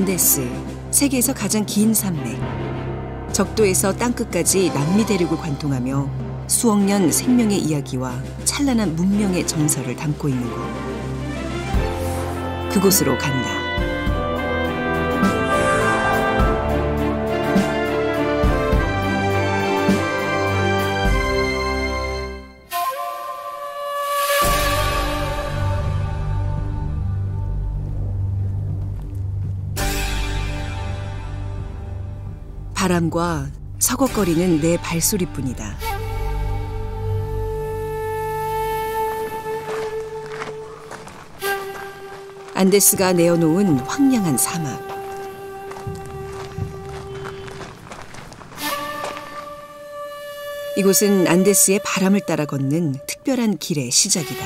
안데스, 세계에서 가장 긴 산맥. 적도에서 땅끝까지 남미 대륙을 관통하며 수억 년 생명의 이야기와 찬란한 문명의 정서를 담고 있는 곳. 그곳으로 간다. 바람과 서걱거리는 내 발소리뿐이다. 안데스가 내어놓은 황량한 사막. 이곳은 안데스의 바람을 따라 걷는 특별한 길의 시작이다.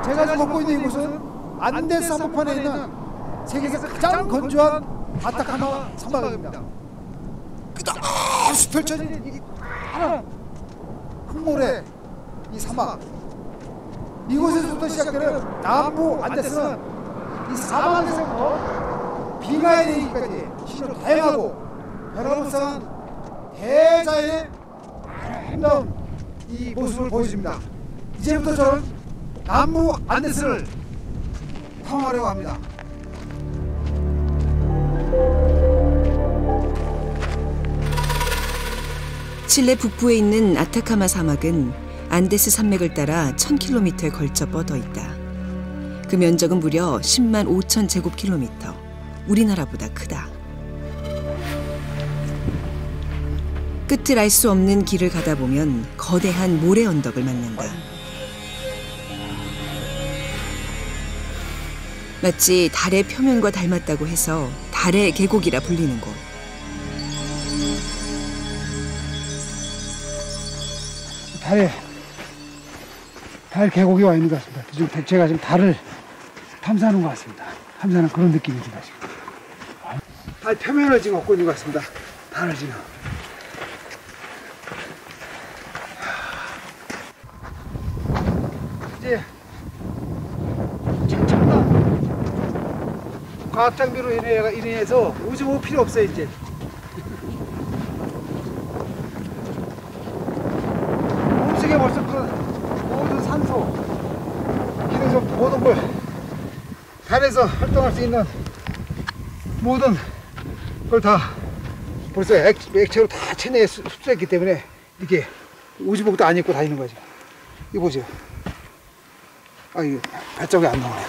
제가 지금 걷고 있는 이곳은 안데스 한복판에 있는 세계에서 가장 건조한 아타카마 사막입니다. 끝없이 펼쳐진 이 파란 흙모래 이 사막. 이곳에서부터 시작되는 남부 안데스는 이 사막에서부터 비가에 이르기까지 시로 다양하고 변화무쌍한 대자연의 아름다운 이 모습을 보여줍니다. 이제부터 저는 남부 안데스를 탐험하려고 합니다. 칠레 북부에 있는 아타카마 사막은 안데스 산맥을 따라 1000km에 걸쳐 뻗어 있다. 그 면적은 무려 10만 5천 제곱킬로미터, 우리나라보다 크다. 끝을 알 수 없는 길을 가다 보면 거대한 모래 언덕을 만난다. 마치 달의 표면과 닮았다고 해서 달의 계곡이라 불리는 곳. 달 계곡에 와 있는 것 같습니다. 지금 제가 지금 달을 탐사하는 것 같습니다. 탐사하는 그런 느낌이 듭니다. 달 표면을 지금 걷고 있는 것 같습니다. 달을 지금. 이제 첨단 과학 장비로 인해서 우주 필요 없어요 이제. 몸속에 벌써 모든 산소, 그래서 모든 걸 달에서 활동할 수 있는 모든 걸 다 벌써 액체로 다 체내에 흡수했기 때문에 이렇게 우주복도 안 입고 다니는 거죠. 이거 보세요. 이거 발자국이 안 나오네.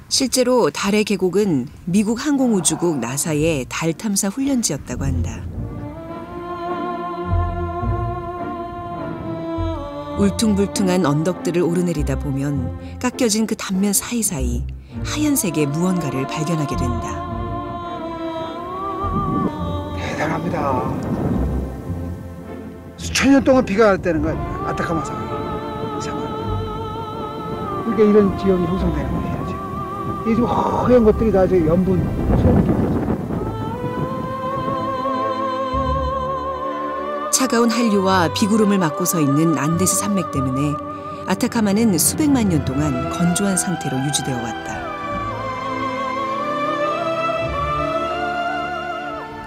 실제로 달의 계곡은 미국 항공우주국 나사의 달 탐사 훈련지였다고 한다. 울퉁불퉁한 언덕들을 오르내리다 보면 깎여진 그 단면 사이사이 하얀색의 무언가를 발견하게 된다. 대단합니다. 수천 년 동안 비가 안 왔다는 건 아타카마 사막. 그러니까 이런 지형이 형성되는 거예요. 지금. 이 지금 허연 것들이 다 지금 염분, 수용기죠. 차가운 한류와 비구름을 맞고 서 있는 안데스 산맥 때문에 아타카마는 수백만 년 동안 건조한 상태로 유지되어 왔다.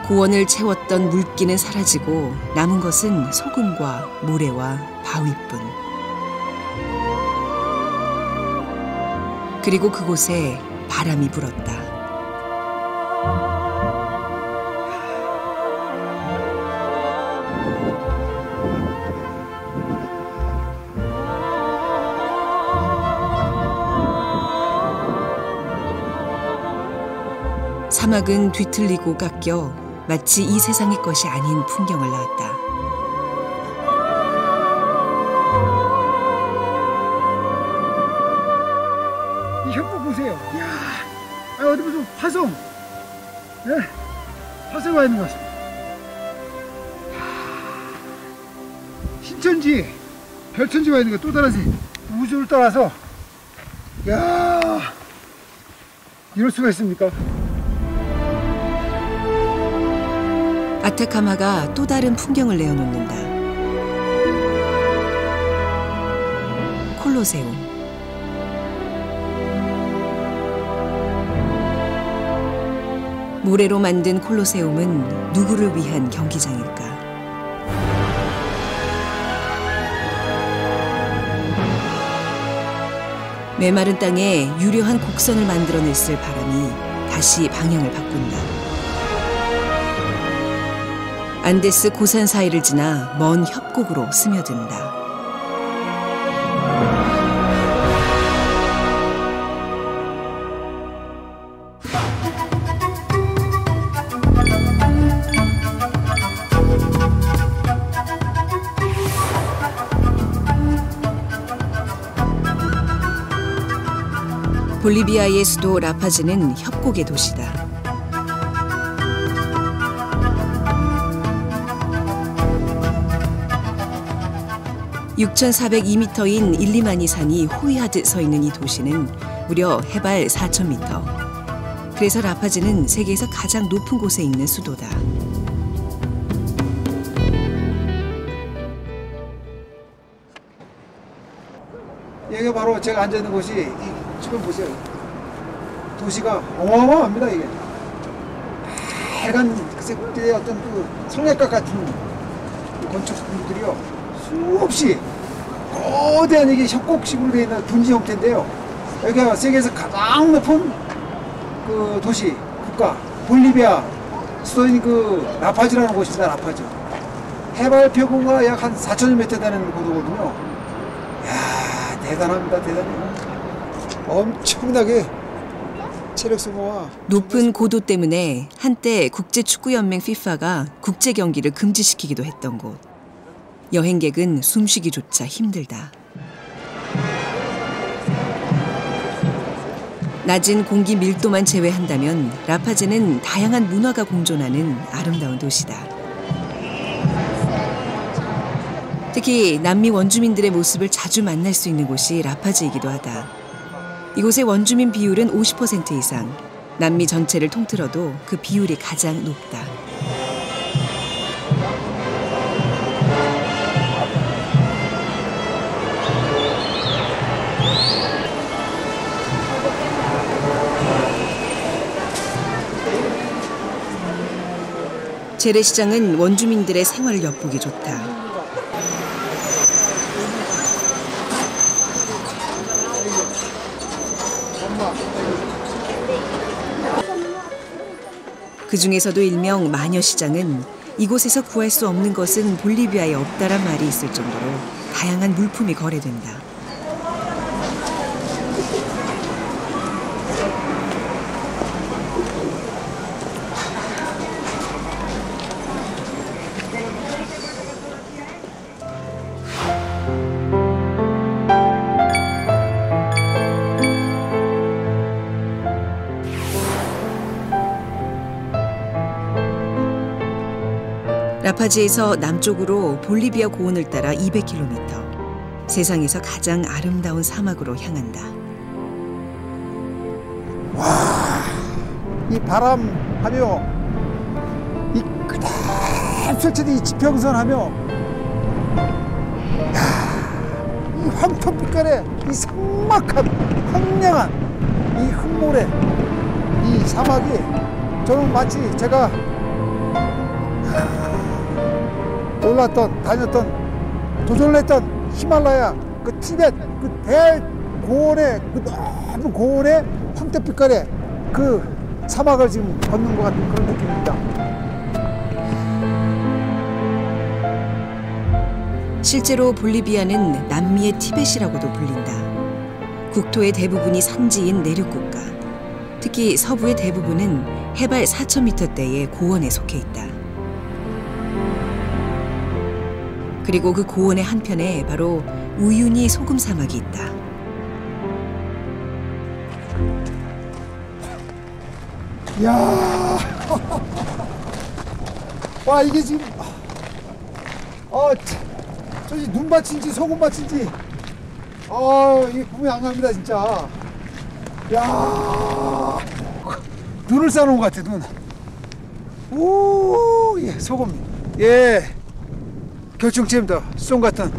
고원을 채웠던 물기는 사라지고 남은 것은 소금과 모래와 바위뿐. 그리고 그곳에 바람이 불었다. 사막은 뒤틀리고 깎여 마치 이 세상의 것이 아닌 풍경을 낳았다. 이 현복 보세요. 이야, 어디 무슨 화성, 네? 화성에 와 있는 것 같습니다. 신천지, 별천지 와 있는 거 또 다른 우주를 따라서, 이야, 이럴 수가 있습니까? 아타카마가 또 다른 풍경을 내어놓는다. 콜로세움. 모래로 만든 콜로세움은 누구를 위한 경기장일까? 메마른 땅에 유려한 곡선을 만들어냈을 바람이 다시 방향을 바꾼다. 안데스 고산 사이를 지나 먼 협곡으로 스며든다. 볼리비아의 수도 라파즈는 협곡의 도시다. (6,402m인) 일리마니 산이 호위하듯 서 있는 이 도시는 무려 해발 4,000m. 그래서 라파즈는 세계에서 가장 높은 곳에 있는 수도다. 여기 바로 제가 앉아 있는 곳이 지금 보세요. 도시가 어마어마합니다. 이게 빨간 색들의 어떤 그 성냥갑 같은 건축물들이요 수없이 거대한 이게 협곡식으로 되어 있는 분지 형태인데요. 여기가 세계에서 가장 높은 그 도시 국가 볼리비아 수도인 그 라파즈라는 곳입니다. 라파즈. 해발 표고가 약 한 4,000m 되는 고도거든요. 이야, 대단합니다. 대단해요. 엄청나게 체력 소모와 높은 고도 때문에 한때 국제축구연맹 FIFA가 국제 경기를 금지시키기도 했던 곳. 여행객은 숨쉬기조차 힘들다. 낮은 공기 밀도만 제외한다면 라파즈는 다양한 문화가 공존하는 아름다운 도시다. 특히 남미 원주민들의 모습을 자주 만날 수 있는 곳이 라파즈이기도 하다. 이곳의 원주민 비율은 50% 이상, 남미 전체를 통틀어도 그 비율이 가장 높다. 재래시장은 원주민들의 생활을 엿보기 좋다. 그 중에서도 일명 마녀시장은 이곳에서 구할 수 없는 것은 볼리비아에 없다란 말이 있을 정도로 다양한 물품이 거래된다. 라파즈에서 남쪽으로 볼리비아 고원을 따라 200km, 세상에서 가장 아름다운 사막으로 향한다. 와, 이 바람하며 이 그대로 펼쳐진 이 지평선하며 이 황토빛깔의 이 삭막한 황량한 이 흙모래 이 사막이 저는 마치 제가 놀랐던 다녔던 도전을 했던 히말라야 그 티벳 그 대고원의 그 넓은 고원의 황토빛깔의 그 사막을 지금 걷는 것 같은 그런 느낌입니다. 실제로 볼리비아는 남미의 티벳이라고도 불린다. 국토의 대부분이 산지인 내륙국가, 특히 서부의 대부분은 해발 4,000m대의 고원에 속해 있다. 그리고 그 고원의 한편에 바로 우유니 소금 사막이 있다. 이야, 와 이게 지금 저기 눈밭인지 소금밭인지 이게 구분이 안 갑니다 진짜. 야, 눈을 쌓아놓은 것 같아 눈. 오, 예, 소금, 예, 결정체입니다. 수송 같은.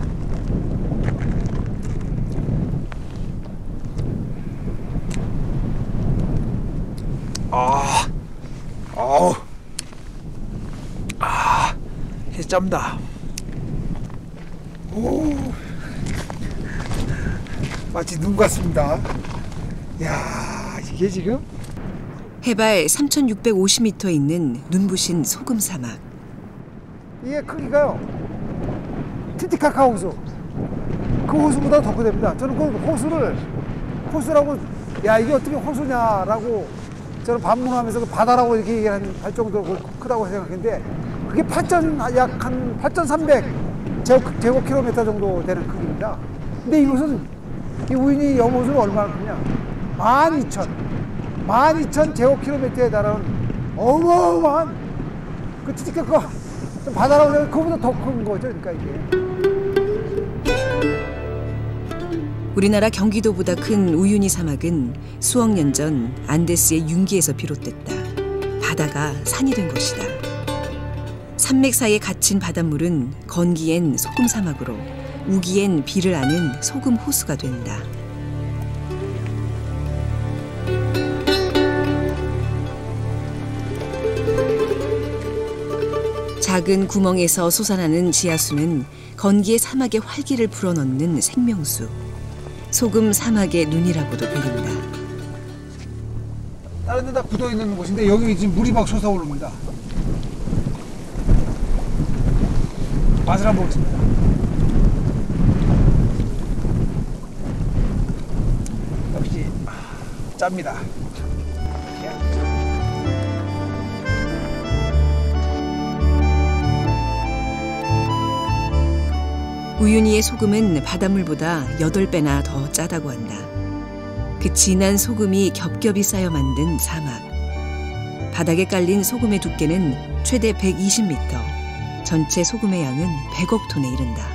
짭니다. 오, 마치 눈 같습니다. 야, 이게 지금 해발 3,650m에 있는 눈부신 소금 사막. 이게 크기가요, 티티카카 호수, 그 호수보다 더 크답니다. 저는 그 호수라고, 야, 이게 어떻게 호수냐라고 저는 반문하면서 그 바다라고 이렇게 할 정도로 크다고 생각했는데, 그게 약 한 8,300 제곱킬로미터 정도 되는 크기입니다. 근데 이곳은, 이 우유니 여못은 얼마나 크냐? 12,000 제곱킬로미터에 달하는 어마어마한 그 티티카카 바다라고 해서 그거보다 더 큰 거죠. 그러니까 이게. 우리나라 경기도보다 큰 우유니 사막은 수억 년 전 안데스의 융기에서 비롯됐다. 바다가 산이 된 것이다. 산맥 사이에 갇힌 바닷물은 건기엔 소금 사막으로, 우기엔 비를 아는 소금 호수가 된다. 작은 구멍에서 솟아나는 지하수는 건기의 사막의 활기를 불어넣는 생명수. 소금 사막의 눈이라고도 불린다. 다른 데 다 굳어 있는 곳인데 여기 지금 물이 막 솟아오릅니다. 맛을 한번 보겠습니다. 역시 짭니다. 우유니의 소금은 바닷물보다 8배나 더 짜다고 한다. 그 진한 소금이 겹겹이 쌓여 만든 사막. 바닥에 깔린 소금의 두께는 최대 120m, 전체 소금의 양은 100억 톤에 이른다.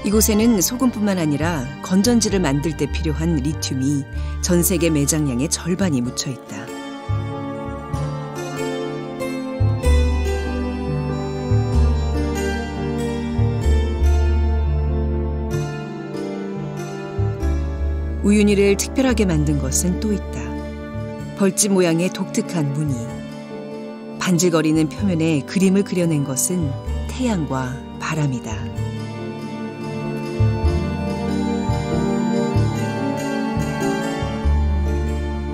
이곳에는 소금뿐만 아니라 건전지를 만들 때 필요한 리튬이 전 세계 매장량의 절반이 묻혀 있다. 우유니를 특별하게 만든 것은 또 있다. 벌집 모양의 독특한 무늬. 반질거리는 표면에 그림을 그려낸 것은 태양과 바람이다.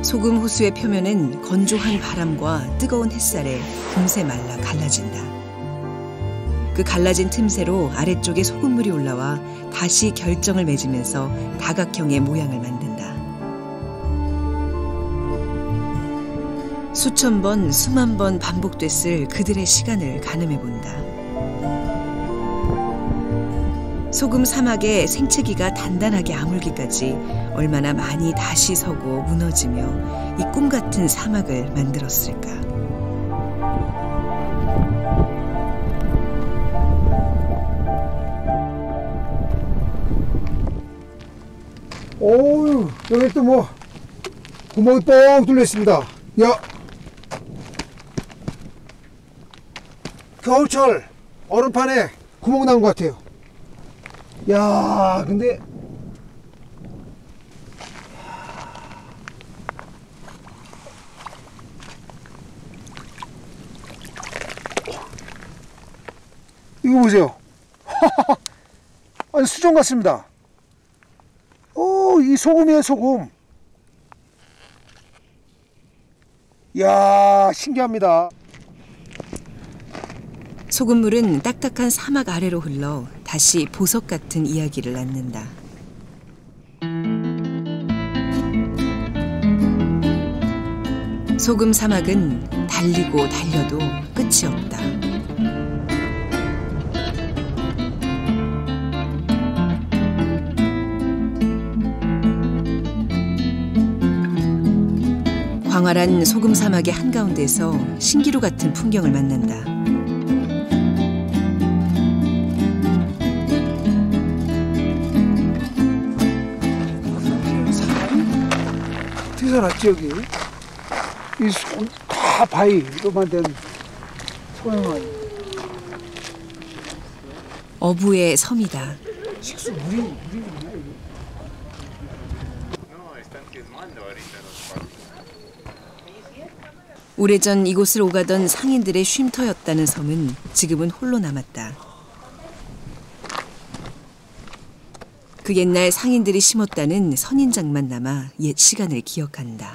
소금 호수의 표면은 건조한 바람과 뜨거운 햇살에 금세 말라 갈라진다. 그 갈라진 틈새로 아래쪽에 소금물이 올라와 다시 결정을 맺으면서 다각형의 모양을 만든다. 수천 번, 수만 번 반복됐을 그들의 시간을 가늠해본다. 소금 사막의 생채기가 단단하게 아물기까지 얼마나 많이 다시 서고 무너지며 이 꿈같은 사막을 만들었을까. 오우, 여기 또 뭐 구멍이 뻥 뚫려 있습니다. 야, 겨울철 얼음판에 구멍 난 것 같아요. 야, 근데 이거 보세요. 아니, 수정 같습니다. 오, 이 소금이에요, 소금. 이야, 신기합니다. 소금물은 딱딱한 사막 아래로 흘러 다시 보석 같은 이야기를 낳는다. 소금 사막은 달리고 달려도 끝이 없다. 광활한 소금 사막의 한가운데서 신기루 같은 풍경을 만난다. 어떻게 살았지 여기? 이 다 바위로 만든 소형한 어부의 섬이다. 식수 물이 있나 여기? 오래전 이곳을 오가던 상인들의 쉼터였다는 섬은 지금은 홀로 남았다. 그 옛날 상인들이 심었다는 선인장만 남아 옛 시간을 기억한다.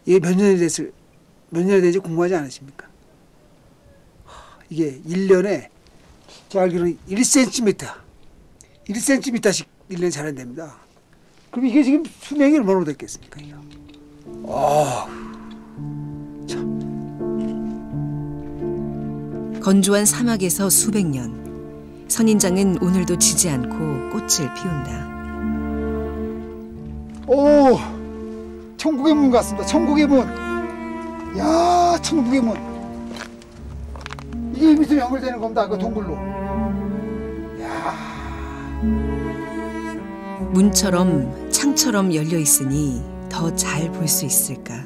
이게 몇 년이 되지 궁금하지 않으십니까? 이게 1년에 제가 알기로는 1cm씩 1년에 자란답니다. 그럼 이게 지금 수명이 얼마나 됐겠습니까? 참. 건조한 사막에서 수백 년, 선인장은 오늘도 지지 않고 꽃을 피운다. 오, 천국의 문 같습니다. 천국의 문. 야, 천국의 문. 이게 밑으로 연결되는 겁니다. 그 동굴로. 야. 문처럼 창처럼 열려 있으니 더 잘 볼 수 있을까?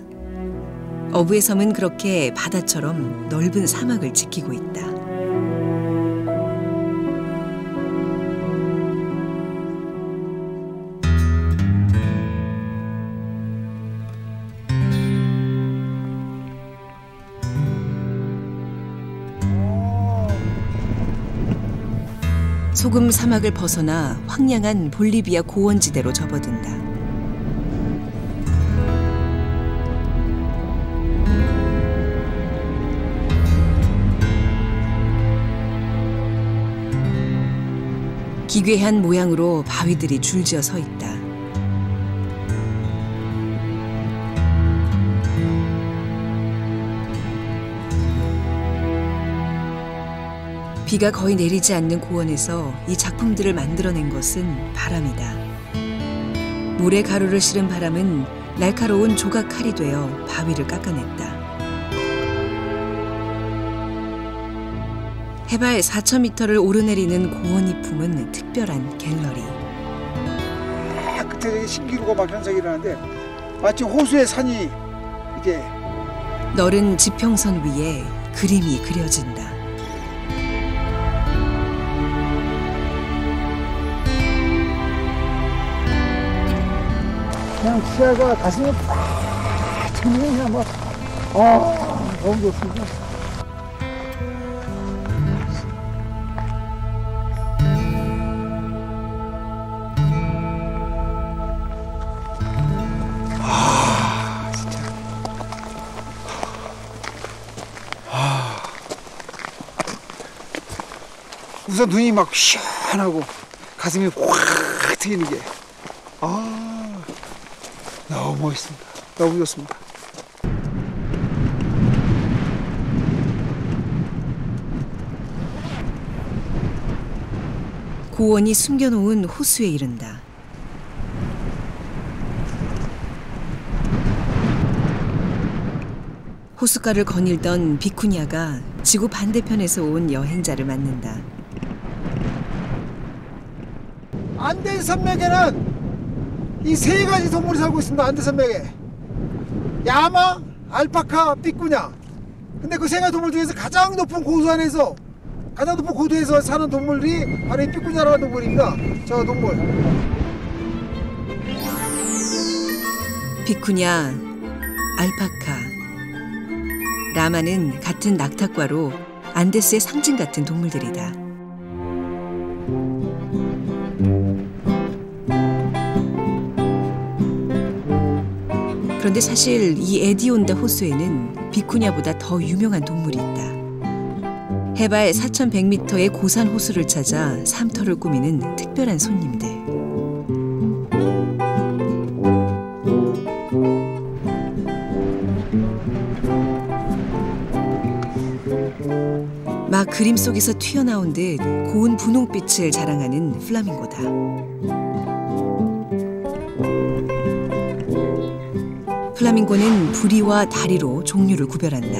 어부의 섬은 그렇게 바다처럼 넓은 사막을 지키고 있다. 소금 사막을 벗어나 황량한 볼리비아 고원지대로 접어든다. 기괴한 모양으로 바위들이 줄지어 서 있다. 비가 거의 내리지 않는 고원에서 이 작품들을 만들어낸 것은 바람이다. 물에 가루를 실은 바람은 날카로운 조각 칼이 되어 바위를 깎아냈다. 해발 4,000m를 오르내리는 고원이 품은 특별한 갤러리. 끝에 신기루가 막 현상이 일어나는데 마치 호수의 산이 이게 너른 지평선 위에 그림이 그려진다. 그냥 시야가 가슴이 팍 트이는 그냥 막 너무 좋습니다. 진짜. 우선 눈이 막 시원하고 가슴이 확 트이는 게 너무 멋있습니다. 너무 좋습니다. 고원이 숨겨놓은 호수에 이른다. 호숫가를 거닐던 비쿠냐가 지구 반대편에서 온 여행자를 만난다. 안데스 산맥에는 이 세 가지 동물이 살고 있습니다. 안데스 산맥에 야마, 알파카, 비쿠냐. 근데 그 세 가지 동물 중에서 가장 높은 고도에서 사는 동물이 바로 이 비쿠냐라는 동물입니다. 저 동물. 비쿠냐, 알파카, 라마는 같은 낙타과로 안데스의 상징 같은 동물들이다. 그런데 사실 이 에디온다 호수에는 비쿠냐보다 더 유명한 동물이 있다. 해발 4,100m의 고산 호수를 찾아 삶터를 꾸미는 특별한 손님들. 막 그림 속에서 튀어나온 듯 고운 분홍빛을 자랑하는 플라밍고다. 플라밍고는 부리와 다리로 종류를 구별한다.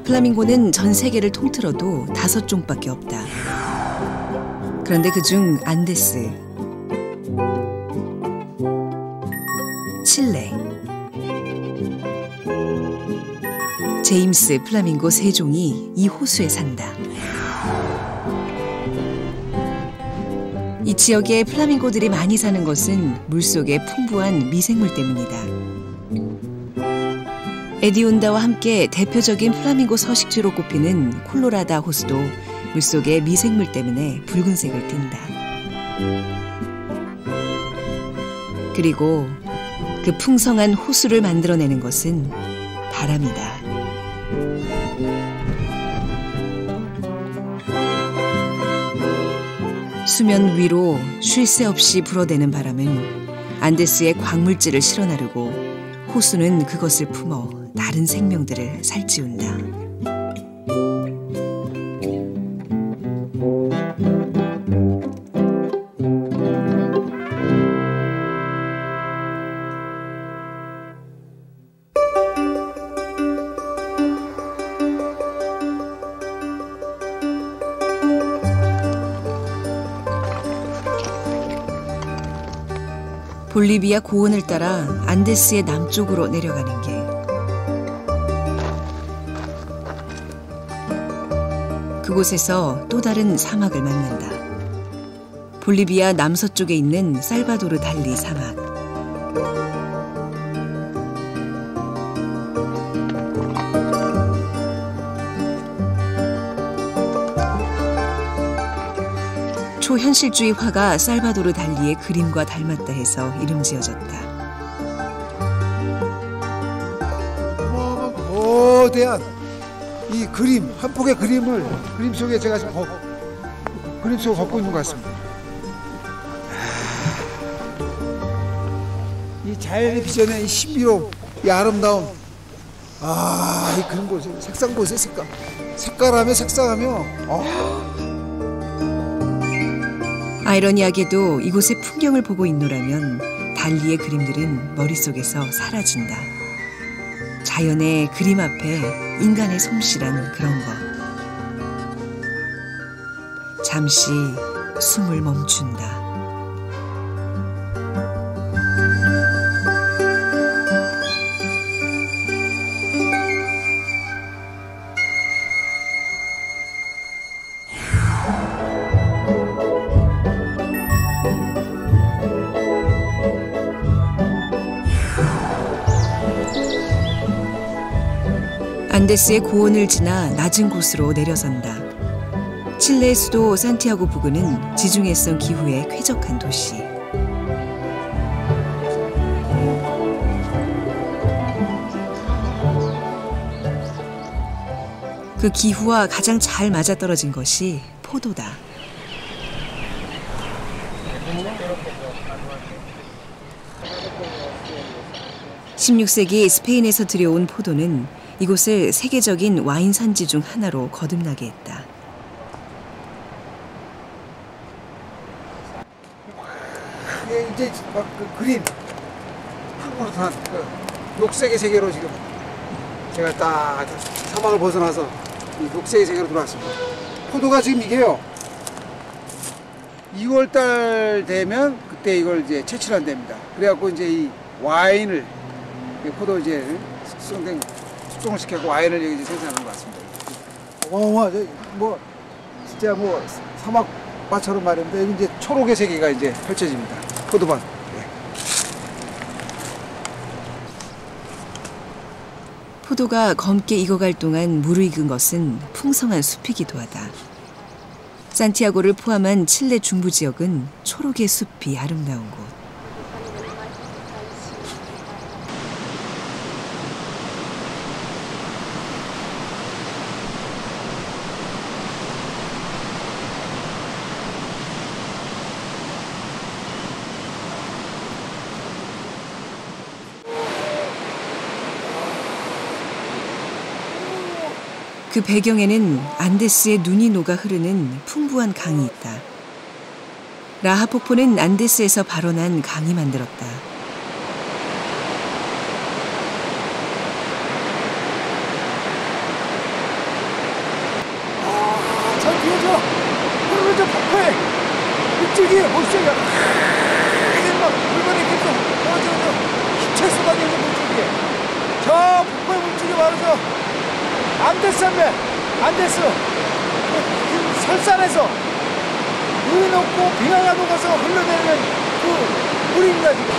플라밍고는 전 세계를 통틀어도 5종밖에 없다. 그런데 그중 안데스, 칠레, 제임스 플라밍고 3종이 이 호수에 산다. 이 지역에 플라밍고들이 많이 사는 것은 물속의 풍부한 미생물 때문이다. 에디온다와 함께 대표적인 플라밍고 서식지로 꼽히는 콜로라다 호수도 물속의 미생물 때문에 붉은색을 띈다. 그리고 그 풍성한 호수를 만들어내는 것은 바람이다. 수면 위로 쉴 새 없이 불어대는 바람은 안데스의 광물질을 실어 나르고 호수는 그것을 품어 다른 생명들을 살찌운다. 볼리비아 고원을 따라 안데스의 남쪽으로 내려가는 길. 그곳에서 또 다른 사막을 만난다. 볼리비아 남서쪽에 있는 살바도르 달리 사막. 초현실주의 화가 살바도르 달리의 그림과 닮았다 해서 이름 지어졌다. 거대한 이 그림, 한 폭의 그림을 그림 속에 제가 지금 그림 속에 걷고 있는 것 같습니다. 이 자연의 비전의 이 신비로움, 이 아름다움, 이 그림 보세요. 색상 보세요. 색깔하며 색상하며. 아이러니하게도 이곳의 풍경을 보고 있노라면 달리의 그림들은 머릿속에서 사라진다. 자연의 그림 앞에 인간의 솜씨란 그런 것. 잠시 숨을 멈춘다. 안데스의 고원을 지나 낮은 곳으로 내려선다. 칠레의 수도 산티아고 부근은 지중해성 기후에 쾌적한 도시. 그 기후와 가장 잘 맞아떨어진 것이 포도다. (16세기) 스페인에서 들여온 포도는 이곳을 세계적인 와인 산지 중 하나로 거듭나게 했다. 이제 막 그 그림 한국으로 다 녹색의 세계로 지금 제가 딱 사막을 벗어나서 이 녹색의 세계로 들어왔습니다. 포도가 지금 이게요. 2월달 되면 그때 이걸 이제 채취를 한답니다. 그래갖고 이제 이 와인을 포도 이제 숙성을 시켜서 와인을 여기 이제 생산하는 것 같습니다. 뭐 진짜 뭐 사막밭처럼 말입니다. 여기 이제 초록의 세계가 이제 펼쳐집니다. 포도밭. 포도가 검게 익어갈 동안 무르익은 것은 풍성한 숲이기도 하다. 산티아고를 포함한 칠레 중부 지역은 초록의 숲이 아름다운 곳. 그 배경에는 안데스의 눈이 녹아 흐르는 풍부한 강이 있다. 라하 폭포는 안데스에서 발원한 강이 만들었다. 저 뒤에서 흐르는 저 폭포에 이쪽이 물속이 막 물건이 계속 힘채 쏟아지는 물줄기. 저 폭포의 물줄기 바로 저 안데스 산맥, 안데스 그 설산에서 넣고 비가 녹아서 흘러내리는 그 물입니다 지금.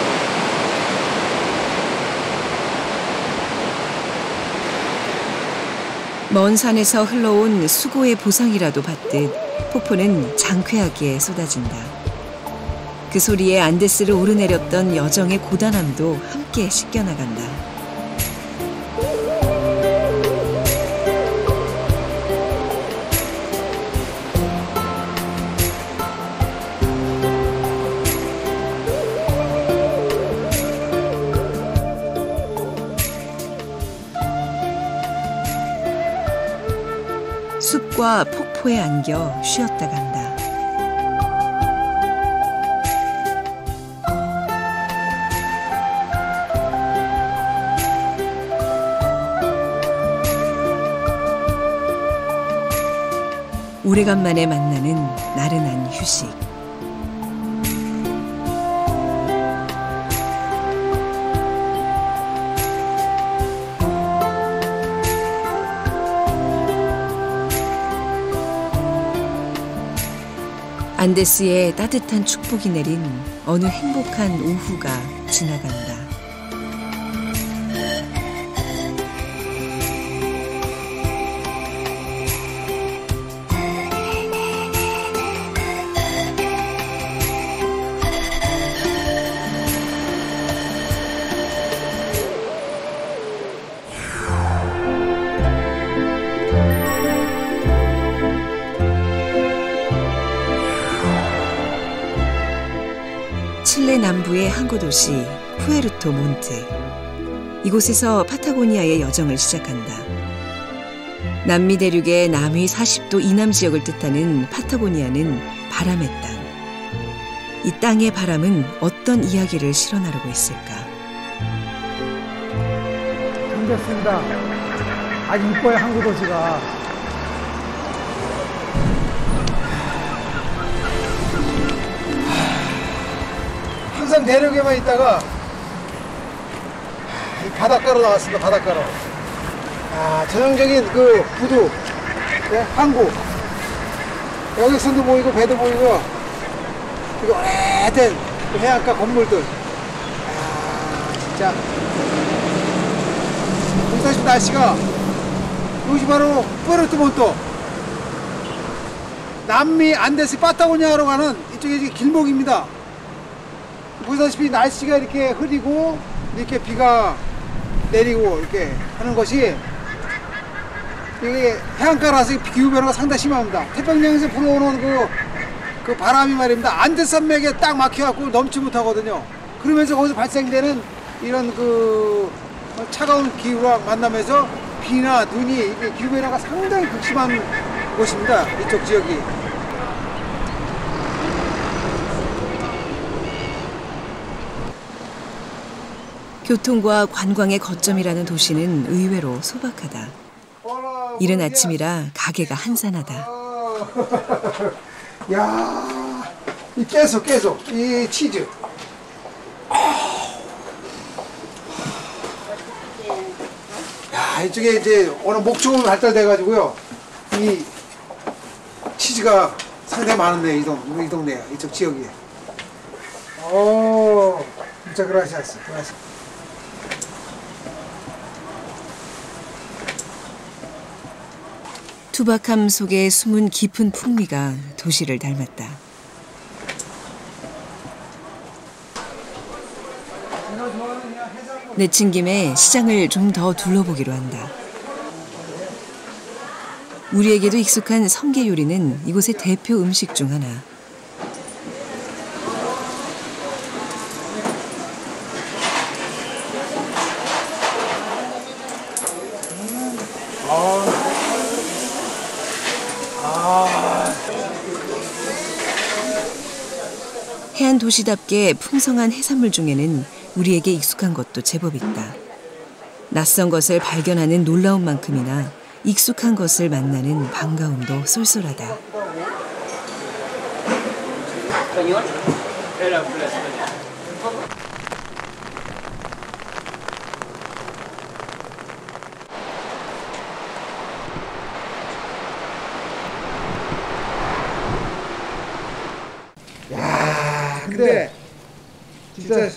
먼 산에서 흘러온 수고의 보상이라도 받듯 폭포는 장쾌하게 쏟아진다. 그 소리에 안데스를 오르내렸던 여정의 고단함도 함께 씻겨나간다. 숲과 폭포에 안겨 쉬었다 간다. 오래간만에 만나는 나른한 휴식. 안데스에 따뜻한 축복이 내린 어느 행복한 오후가 지나간다. 칠레 남부의 항구 도시 푸에르토 몬트. 이곳에서 파타고니아의 여정을 시작한다. 남미 대륙의 남위 40도 이남 지역을 뜻하는 파타고니아는 바람의 땅. 이 땅의 바람은 어떤 이야기를 실어나르고 있을까? 생겼습니다. 아주 이뻐요 항구 도시가. 항상 내륙에만 있다가 바닷가로 나왔습니다. 바닷가로. 전형적인 그 부두, 네, 항구. 여객선도 보이고 배도 보이고 그리고 오래된 그 해안가 건물들. 진짜 보시다시피 날씨가 이것이 바로 푸에르토 몬토 남미 안데스 파타고니아로 가는 이쪽에 길목입니다. 보시다시피 날씨가 이렇게 흐리고 이렇게 비가 내리고 이렇게 하는 것이 이게 해안가라서 기후 변화가 상당히 심합니다. 태평양에서 불어오는 그 바람이 말입니다. 안데스 산맥에 딱 막혀갖고 넘지 못하거든요. 그러면서 거기서 발생되는 이런 그 차가운 기후랑 만나면서 비나 눈이 이게 기후 변화가 상당히 극심한 곳입니다. 이쪽 지역이. 교통과 관광의 거점이라는 도시는 의외로 소박하다. 이른 아침이라 가게가 한산하다. 야, 이 깨소, 이 치즈. 야, 이쪽에 이제 오늘 목축업이 발달돼가지고요. 이 치즈가 상당히 많은데 이 동네에, 이쪽 지역에. 오, 진짜 그라시아스. 투박함 속에 숨은 깊은 풍미가 도시를 닮았다. 내친 김에 시장을 좀 더 둘러보기로 한다. 우리에게도 익숙한 성게 요리는 이곳의 대표 음식 중 하나. 해안 도시답게 풍성한 해산물 중에는 우리에게 익숙한 것도 제법 있다. 낯선 것을 발견하는 놀라운 만큼이나 익숙한 것을 만나는 반가움도 쏠쏠하다. 근데 진짜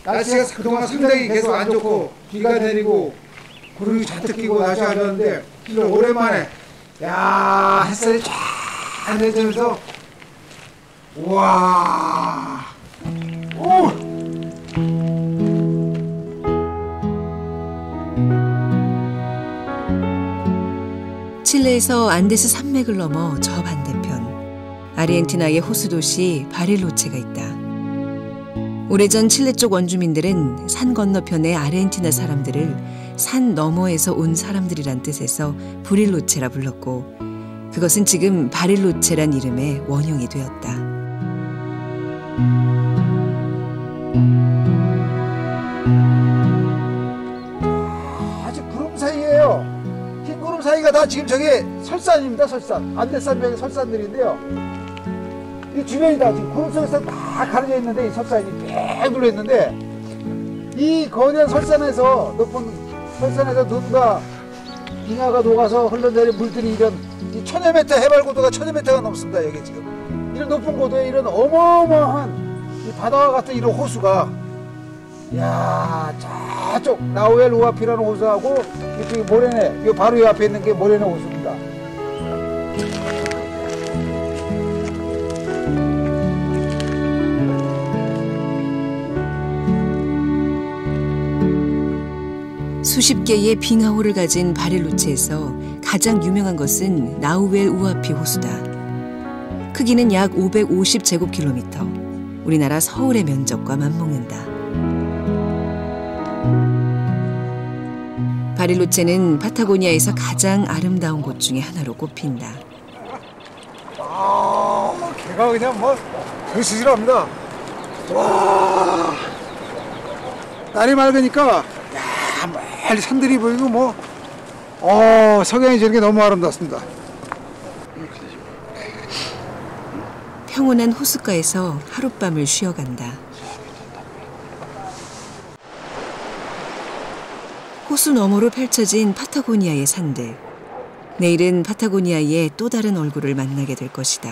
날씨가 그동안 상당히 계속 안 좋고 비가 내리고 구름이 잔뜩 끼고 날씨 안 좋았는데 오랜만에 야 햇살이 쫙 내리면서 우와 오 칠레에서 안데스 산맥을 넘어 저 반대편 아르헨티나의 호수 도시 바릴로체가 있다. 오래전 칠레 쪽 원주민들은 산 건너편의 아르헨티나 사람들을 산 너머에서 온 사람들이란 뜻에서 브릴로체라 불렀고 그것은 지금 바릴로체란 이름의 원형이 되었다. 아주 구름 사이예요. 흰 구름 사이가 다 지금 저게 설산입니다. 설산. 안데산맥의 설산들인데요. 이 주변이 다 지금 구름 속에서 다 가려져 있는데 이 설산이 쫙 둘러 있는데 이 거대한 설산에서 높은 설산에서 눈과 빙하가 녹아서 흘러내린 물들이 이런 이 1000여 미터 해발 고도가 1000여 미터가 넘습니다. 여기 지금 이런 높은 고도에 이런 어마어마한 이 바다와 같은 이런 호수가 야 저쪽 나우엘 우아피라는 호수하고 이쪽이 모레네 요 바로 이 앞에 있는 게 모레네 호수입니다. 수십 개의 빙하호를 가진 바릴로체에서 가장 유명한 것은 나우엘 우아피 호수다. 크기는 약 550제곱킬로미터, 우리나라 서울의 면적과 맞먹는다. 바릴로체는 파타고니아에서 가장 아름다운 곳 중에 하나로 꼽힌다. 개가 그냥 뭐 으스스합니다. 와 날이 맑으니까 빨리 산들이 보이고 뭐 석양이 지는 게 너무 아름답습니다. 평온한 호숫가에서 하룻밤을 쉬어간다. 호수 너머로 펼쳐진 파타고니아의 산들. 내일은 파타고니아의 또 다른 얼굴을 만나게 될 것이다.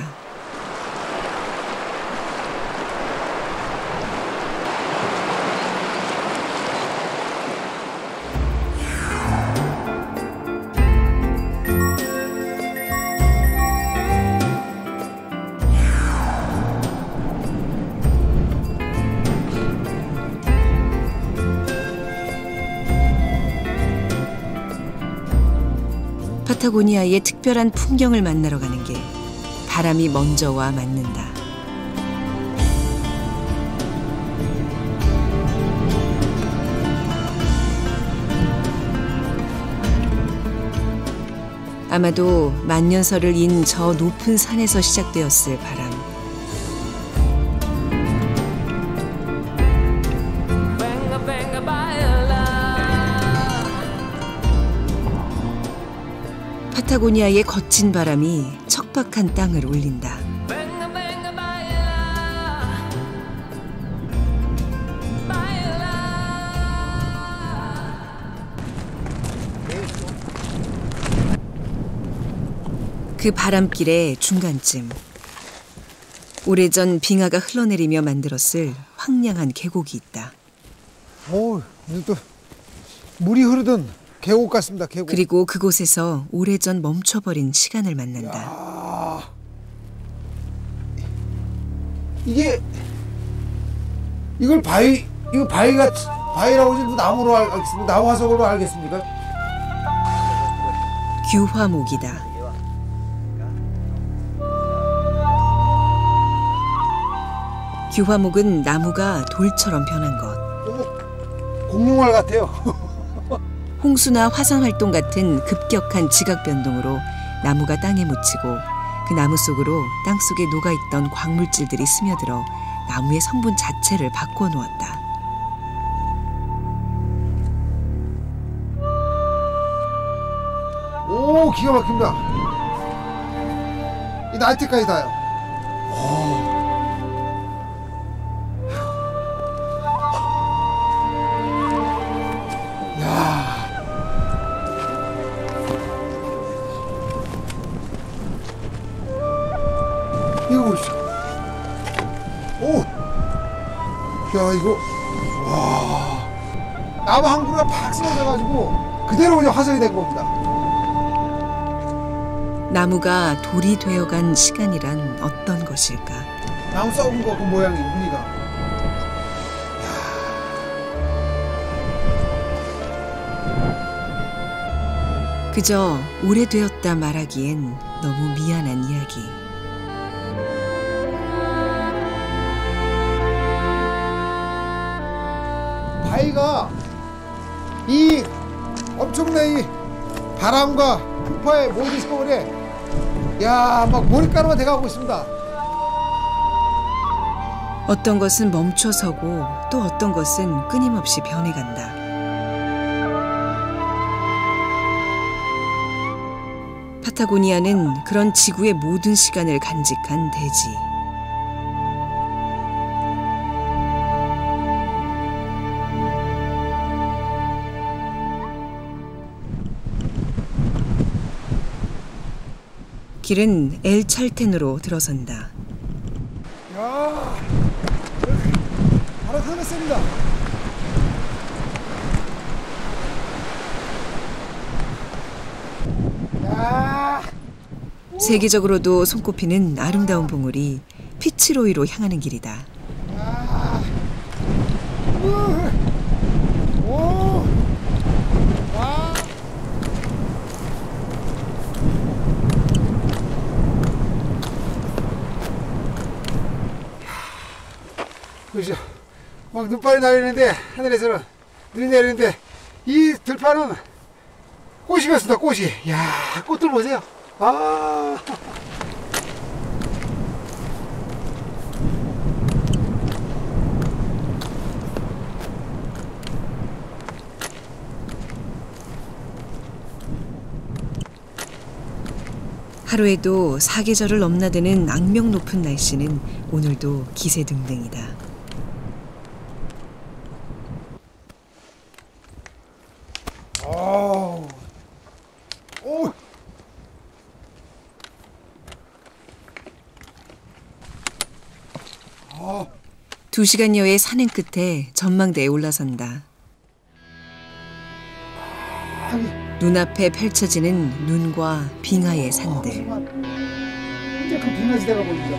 파타고니아의 특별한 풍경을 만나러 가는 길. 바람이 먼저 와 맞는다. 아마도 만년설을 인 저 높은 산에서 시작되었을 바람. 파타고니아의 거친 바람이 척박한 땅을 울린다. 그 바람길의 중간쯤 오래전 빙하가 흘러내리며 만들었을 황량한 계곡이 있다. 오, 또 물이 흐르던 계곡 같습니다. 계곡. 그리고 그곳에서 오래전 멈춰버린 시간을 만난다. 야, 이걸 바위라고 하지 나무로 알겠습니까? 나무 화석으로 알겠습니까? 규화목이다. 규화목은 나무가 돌처럼 변한 것. 공룡알 같아요. 홍수나 화산 활동 같은 급격한 지각 변동으로 나무가 땅에 묻히고 그 나무 속으로 땅속에 녹아있던 광물질들이 스며들어 나무의 성분 자체를 바꿔 놓았다. 오, 기가 막힙니다. 이 날 때까지 다요. 이거 보십시오. 오! 야, 이거, 와. 나무 한 그루가 팍 쓰러져가지고 그대로 그냥 화석이 된 겁니다. 나무가 돌이 되어간 시간이란 어떤 것일까? 나무 썩은 거 그 모양이 무늬가. 그저 오래되었다 말하기엔 너무 미안한 이야기. 바위가 이 엄청난 이 바람과 풍파에 모든 세월에 막 머리카락만 돼가고 있습니다. 어떤 것은 멈춰서고 또 어떤 것은 끊임없이 변해간다. 파타고니아는 그런 지구의 모든 시간을 간직한 대지. 길은 엘 찰텐으로 들어선다. 야, 바로 산에 씁니다. 야. 세계적으로도 손꼽히는 아름다운 봉우리 피츠로이로 향하는 길이다. 야. 오. 와. 그죠? 막 눈발이 날리는데 하늘에서는 눈이 내리는데 이 들판은 꽃이 피었습니다. 꽃이. 야, 꽃들 보세요. 아. 하루에도 사계절을 넘나드는 악명 높은 날씨는 오늘도 기세등등이다. 오. 2시간여의 산행 끝에 전망대에 올라선다. 눈앞에 펼쳐지는 눈과 빙하의 산들. 이제 그 빙하지대가 보입니다.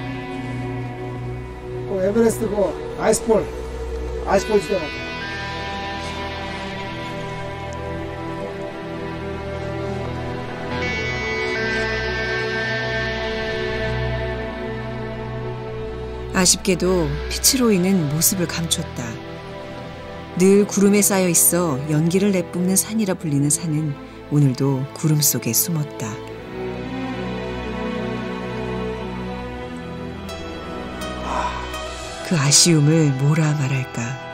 에베레스트고 아이스폴 지대가. 아쉽게도 피츠로이는 모습을 감췄다. 늘 구름에 쌓여 있어 연기를 내뿜는 산이라 불리는 산은 오늘도 구름 속에 숨었다. 그 아쉬움을 뭐라 말할까.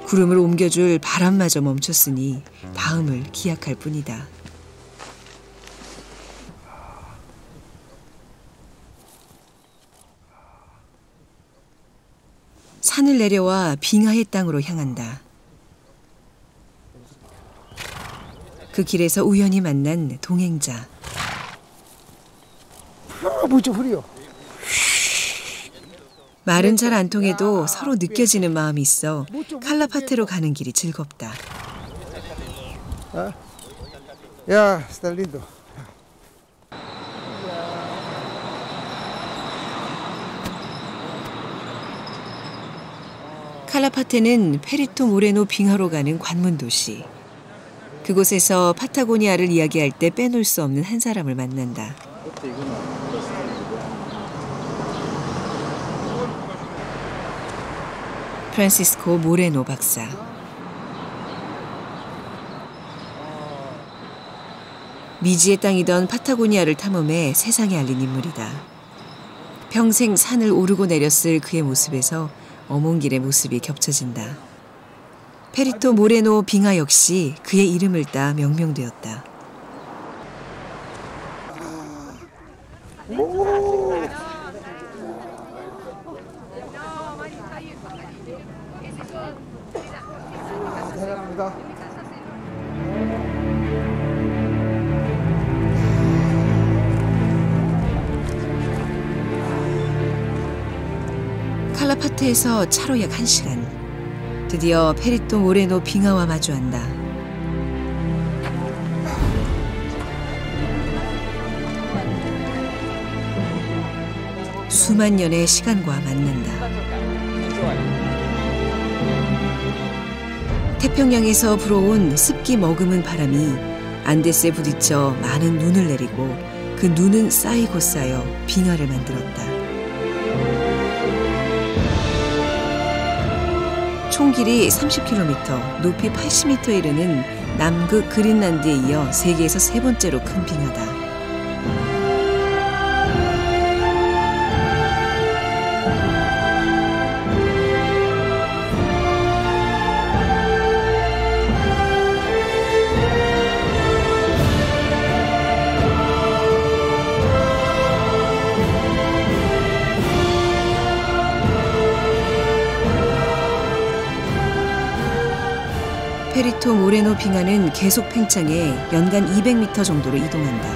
구름을 옮겨줄 바람마저 멈췄으니 다음을 기약할 뿐이다. 산을 내려와 빙하의 땅으로 향한다. 그 길에서 우연히 만난 동행자. 뭐죠, 흐려. 말은 잘 안 통해도 서로 느껴지는 마음이 있어 칼라파테로 가는 길이 즐겁다. 야, 스탈린도. 칼라파테는 페리토 모레노 빙하로 가는 관문 도시. 그곳에서 파타고니아를 이야기할 때 빼놓을 수 없는 한 사람을 만난다. 프란시스코 모레노 박사. 미지의 땅이던 파타고니아를 탐험해 세상에 알린 인물이다. 평생 산을 오르고 내렸을 그의 모습에서 어몽길의 모습이 겹쳐진다. 페리토 모레노 빙하 역시 그의 이름을 따 명명되었다. 대단합니다. 끝에서 차로 약 1시간. 드디어 페리토 모레노 빙하와 마주한다. 수만 년의 시간과 만난다. 태평양에서 불어온 습기 머금은 바람이 안데스에 부딪혀 많은 눈을 내리고 그 눈은 쌓이고 쌓여 빙하를 만들었다. 총 길이 30km, 높이 80m에 이르는 남극 그린란드에 이어 세계에서 세 번째로 큰 빙하다. 페리토 모레노 빙하는 계속 팽창해 연간 200m 정도로 이동한다.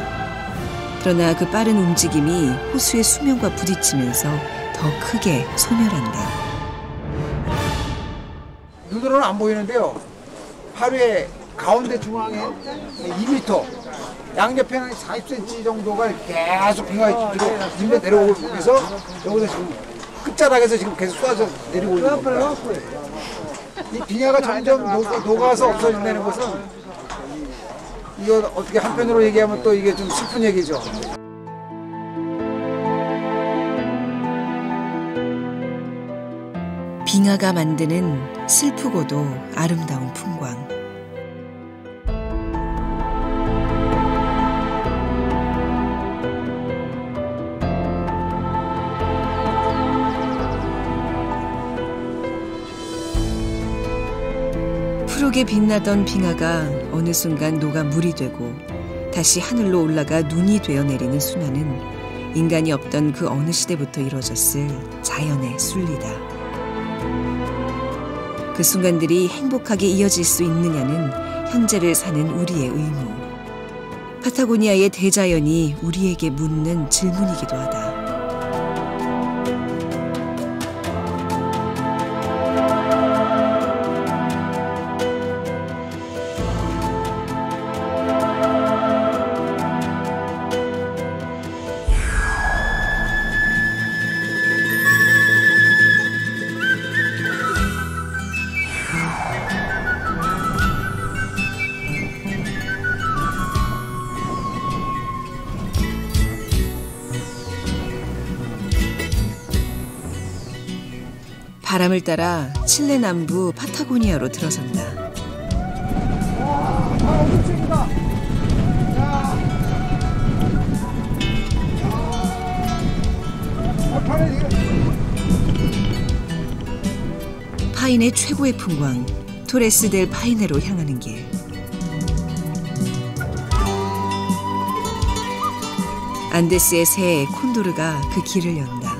그러나 그 빠른 움직임이 호수의 수면과 부딪히면서 더 크게 소멸한다. 눈으로는 안 보이는데요. 하루에 가운데 중앙에 2m, 양옆에는 40cm 정도가 계속 빙하가 밀려 내려오고 있어서 여기서 지금 끝자락에서 지금 계속 쏟아져 내리고 있는 겁니다. 이 빙하가 점점 녹아서 없어진다는 것은 이거 어떻게 한편으로 얘기하면 또 이게 좀 슬픈 얘기죠. 빙하가 만드는 슬프고도 아름다운 풍광. 푸르게 빛나던 빙하가 어느 순간 녹아 물이 되고 다시 하늘로 올라가 눈이 되어 내리는 순환은 인간이 없던 그 어느 시대부터 이루어졌을 자연의 순리다. 그 순간들이 행복하게 이어질 수 있느냐는 현재를 사는 우리의 의무. 파타고니아의 대자연이 우리에게 묻는 질문이기도 하다. 바람을 따라 칠레 남부 파타고니아로 들어선다. 와, 다 엄청입니다. 파인의 최고의 풍광, 토레스 델 파이네로 향하는 길. 안데스의 새 콘도르가 그 길을 연다.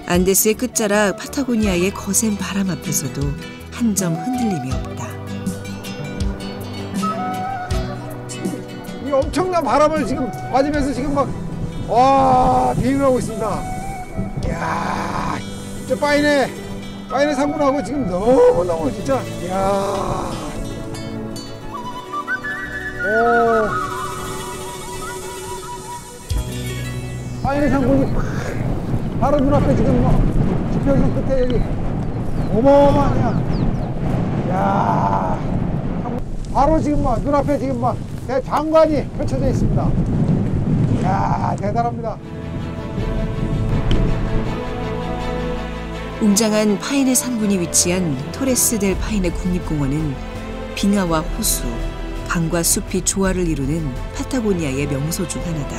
안데스의 끝자락 파타고니아의 거센 바람 앞에서도 한 점 흔들림이 없다. 이 엄청난 바람을 지금 맞으면서 지금 막 비행을 하고 있습니다. 이야, 저 파인의 상군하고 지금 너무너무 진짜 이야. 오, 파인의 상군이 바로 눈앞에 지금 뭐 지평선 끝에 여기 어마어마하냐. 야, 바로 지금 막 눈앞에 지금 막 대장관이 펼쳐져 있습니다. 야, 대단합니다. 웅장한 파인의 산군이 위치한 토레스 델 파인의 국립공원은 빙하와 호수, 강과 숲이 조화를 이루는 파타고니아의 명소 중 하나다.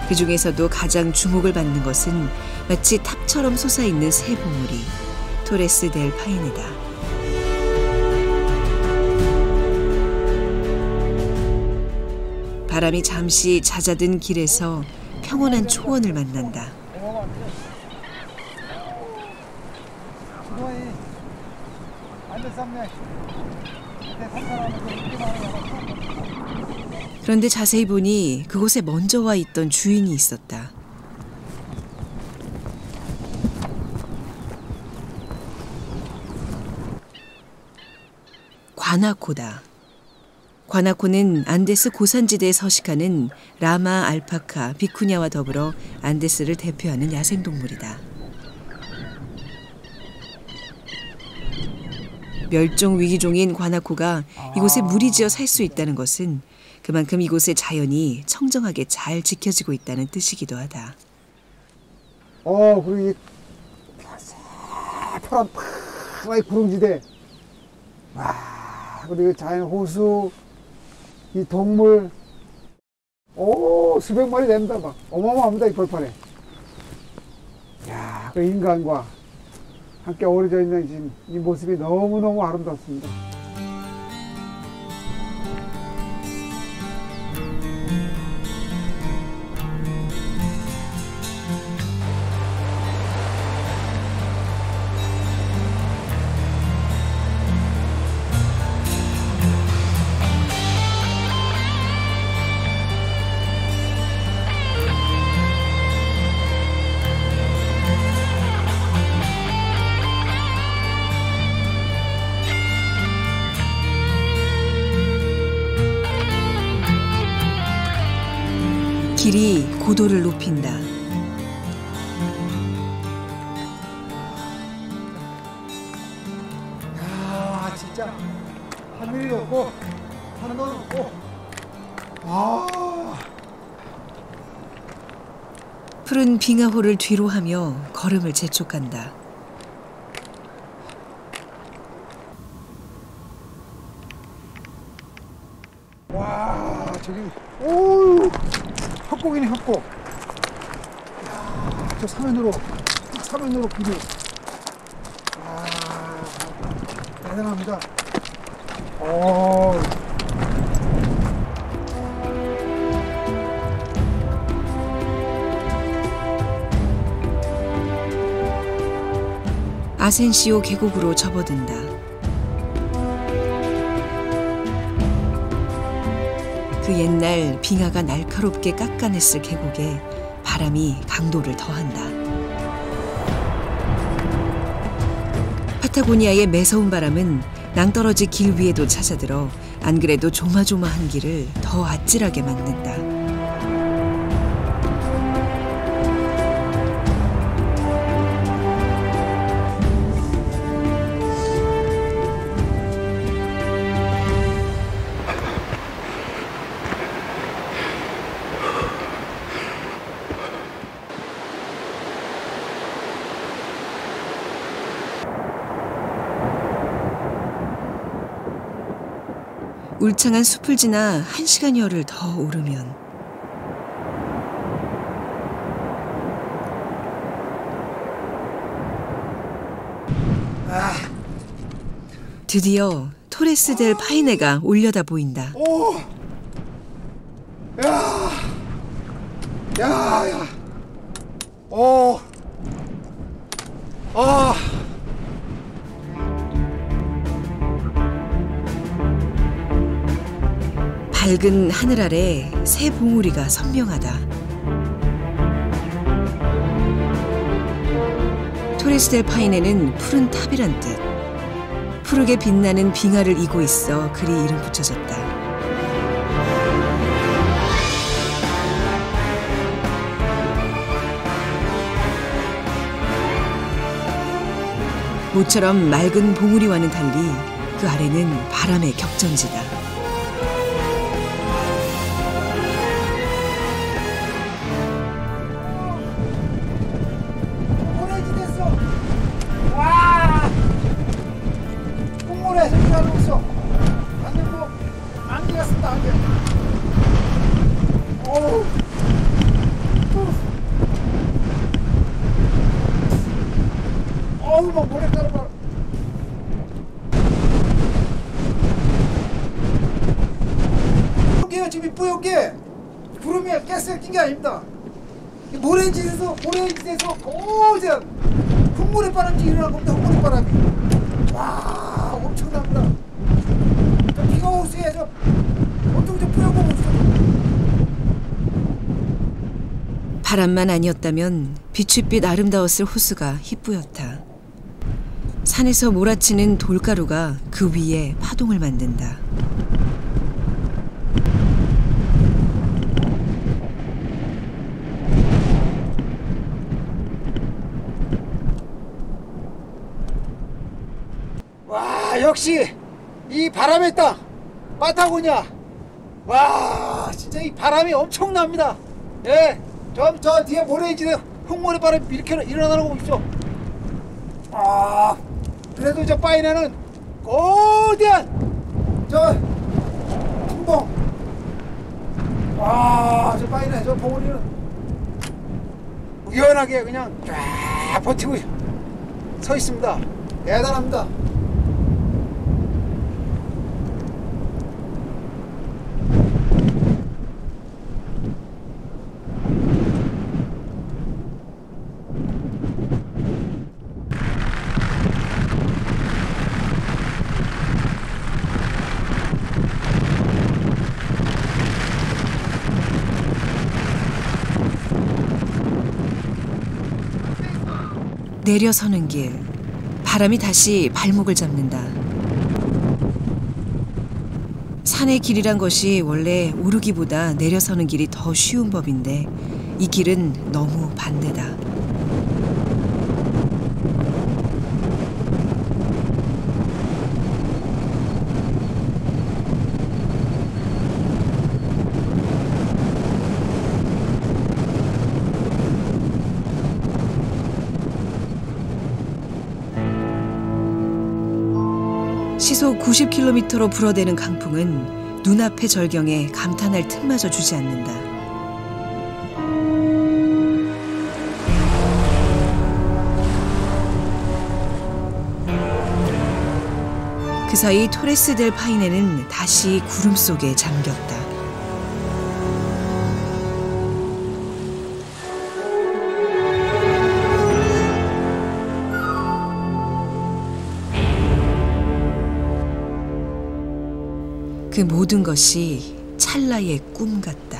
그 중에서도 가장 주목을 받는 것은 마치 탑처럼 솟아있는 새 봉우리, 토레스 델 파이네다. 바람이 잠시 잦아든 길에서 평온한 초원을 만난다. 그런데 자세히 보니 그곳에 먼저 와 있던 주인이 있었다. 과나코다. 과나코는 안데스 고산지대에 서식하는 라마, 알파카, 비쿠냐와 더불어 안데스를 대표하는 야생동물이다. 멸종 위기종인 과나코가 이곳에 무리지어 살 수 있다는 것은 그만큼 이곳의 자연이 청정하게 잘 지켜지고 있다는 뜻이기도 하다. 그리고 이 파란 파라이 구릉지대. 와, 그리고 자연 호수, 이 동물, 수백 마리 됩니다. 막 어마어마합니다, 이 벌판에. 야, 그 인간과 함께 어우러져 있는 지금 이 모습이 너무너무 아름답습니다. 길이 고도를 높인다. 야, 진짜 하늘이 높고 하늘도 높고. 푸른 빙하호를 뒤로 하며 걸음을 재촉한다. 와, 저기 협곡이네, 협곡. 야, 저 사면으로 길이. 대단합니다. 아센시오 계곡으로 접어든다. 그 옛날 빙하가 날카롭게 깎아냈을 계곡에 바람이 강도를 더한다. 파타고니아의 매서운 바람은 낭떠러지 길 위에도 찾아들어 안 그래도 조마조마한 길을 더 아찔하게 만든다. 울창한 숲을 지나 1시간여를 더 오르면 드디어 토레스 델 파이네가 올려다 보인다. 밝은 하늘 아래 새 봉우리가 선명하다. 토레스 델 파이네는 푸른 탑이란 뜻. 푸르게 빛나는 빙하를 이고 있어 그리 이름 붙여졌다. 모처럼 맑은 봉우리와는 달리 그 아래는 바람의 격전지다. 막 모래 따라가. 이게요, 지금 이 뿌옇게 구름이 가스가 낀 게 아닙니다. 이 모래짓에서 고지한 흙물의 바람이 일어난 겁니다. 흙물의 바람이. 와, 엄청납니다. 저 비가 오수에 저 어떻게 좀 뿌려보면 바람만 아니었다면 비추빛 아름다웠을 호수가 희뿌옇다. 산에서 몰아치는 돌가루가 그 위에 파동을 만든다. 와, 역시 이 바람의 땅 파타고니아. 와, 진짜 이 바람이 엄청납니다. 예, 저 뒤에 모래지대 흙모래 바람이 이렇게 일어나는 거 보십시오. 아, 그래도 저 파이네는 거대한 저 풍덩. 와, 저 파이네 저 봉우리는 유연하게 그냥 쫙 버티고 서 있습니다. 대단합니다. 내려서는 길. 바람이 다시 발목을 잡는다. 산의 길이란 것이 원래 오르기보다 내려서는 길이 더 쉬운 법인데 이 길은 너무 반대다. 시속 90km로 불어대는 강풍은 눈앞의 절경에 감탄할 틈마저 주지 않는다. 그 사이 토레스 델 파이네는 다시 구름 속에 잠겼다. 그 모든 것이 찰나의 꿈 같다.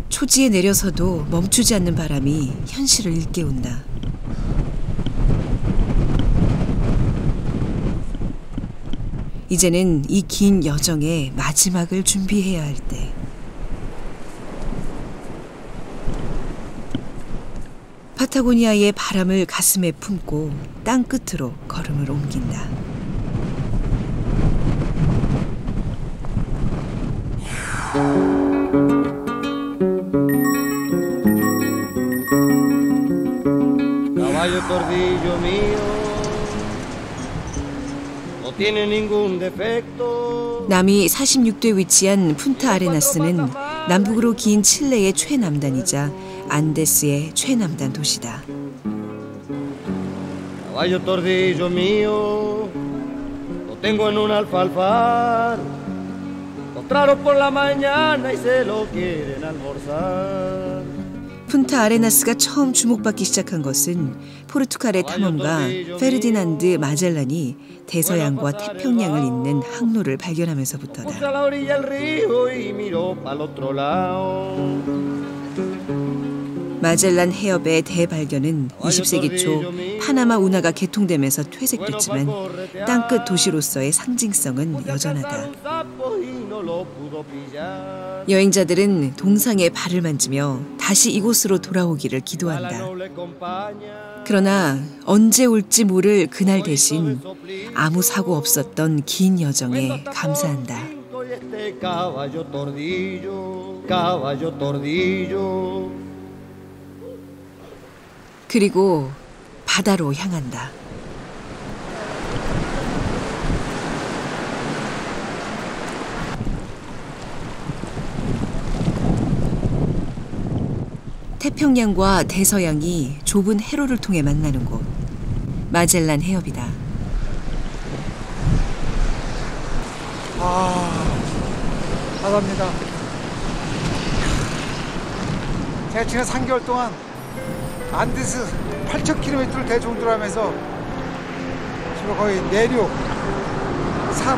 초지에 내려서도 멈추지 않는 바람이 현실을 일깨운다. 이제는 이 긴 여정의 마지막을 준비해야 할 때. 파타고니아의 바람을 가슴에 품고 땅 끝으로 걸음을 옮긴다. Caballo tordillo mío. 남이 46도에 위치한 푼타 아레나스는 남북으로 긴 칠레의 최남단이자 안데스의 최남단 도시다. Caballo tordillo mío, lo tengo en un alfalfar. Lo trajo por la mañana y se lo quieren almorzar. 푼타 아레나스가 처음 주목받기 시작한 것은 포르투갈의 탐험가 페르디난드 마젤란이 대서양과 태평양을 잇는 항로를 발견하면서부터다. 마젤란 해협의 대발견은 20세기 초 파나마 운하가 개통되면서 퇴색됐지만 땅끝 도시로서의 상징성은 여전하다. 여행자들은 동상에 발을 만지며 다시 이곳으로 돌아오기를 기도한다. 그러나 언제 올지 모를 그날 대신 아무 사고 없었던 긴 여정에 감사한다. 그리고 바다로 향한다. 태평양과 대서양이 좁은 해로를 통해 만나는 곳, 마젤란 해협이다. 바다입니다. 제가 지난 3개월 동안 안데스 8,000km를 대중도로 하면서 지금 거의 내륙, 산,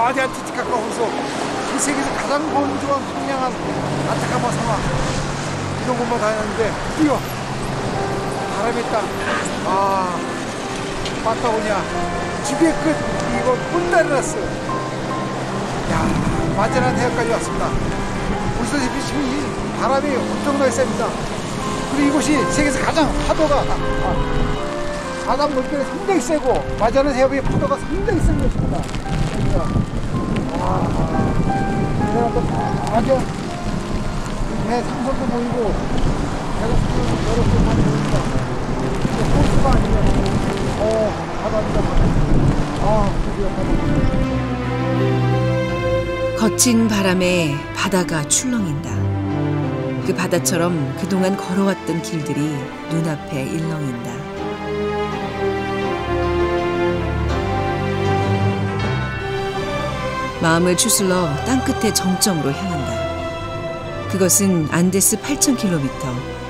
어디 안티티카가 호수, 그 세계에서 가장 건조한 황량한 아타카마 사막 이런 곳만 다녔는데 드디어 바람의 땅, 파타고니아 지구의 끝, 이곳 puntarenas. 야, 마젤란 해역까지 왔습니다. 보시다시피 지금 이 바람이 엄청나게 셉니다. 그리고 이곳이 세계에서 가장 파도가 바람 물결이 상당히 세고 마젤란 해협의 파도가 상당히 센 곳입니다. 아주 배 상선도 보이고 배가 상선도 여러 개 많이 보입니다. 호수가 아니에요. 바다입니다, 바다. 드디어 바다. 거친 바람에 바다가 출렁인다. 그 바다처럼 그동안 걸어왔던 길들이 눈앞에 일렁인다. 마음을 추슬러 땅끝의 정점으로 향한다. 그것은 안데스 8,000km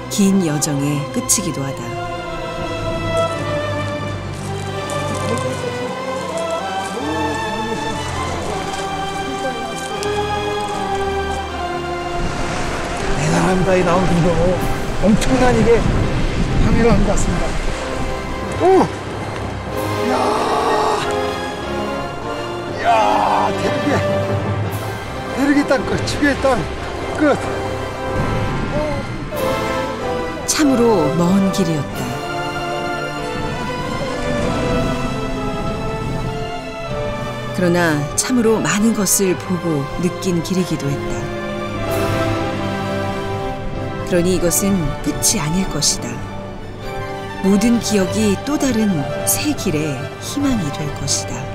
긴 여정의 끝이기도 하다. 대단합니다. 이 나온 정도 엄청난 이게 항해를 한 것 같습니다. 오! 이야, 대륙의 땅 끝, 지구의 땅 끝. 참으로 먼 길이었다. 그러나 참으로 많은 것을 보고 느낀 길이기도 했다. 그러니 이것은 끝이 아닐 것이다. 모든 기억이 또 다른 새 길의 희망이 될 것이다.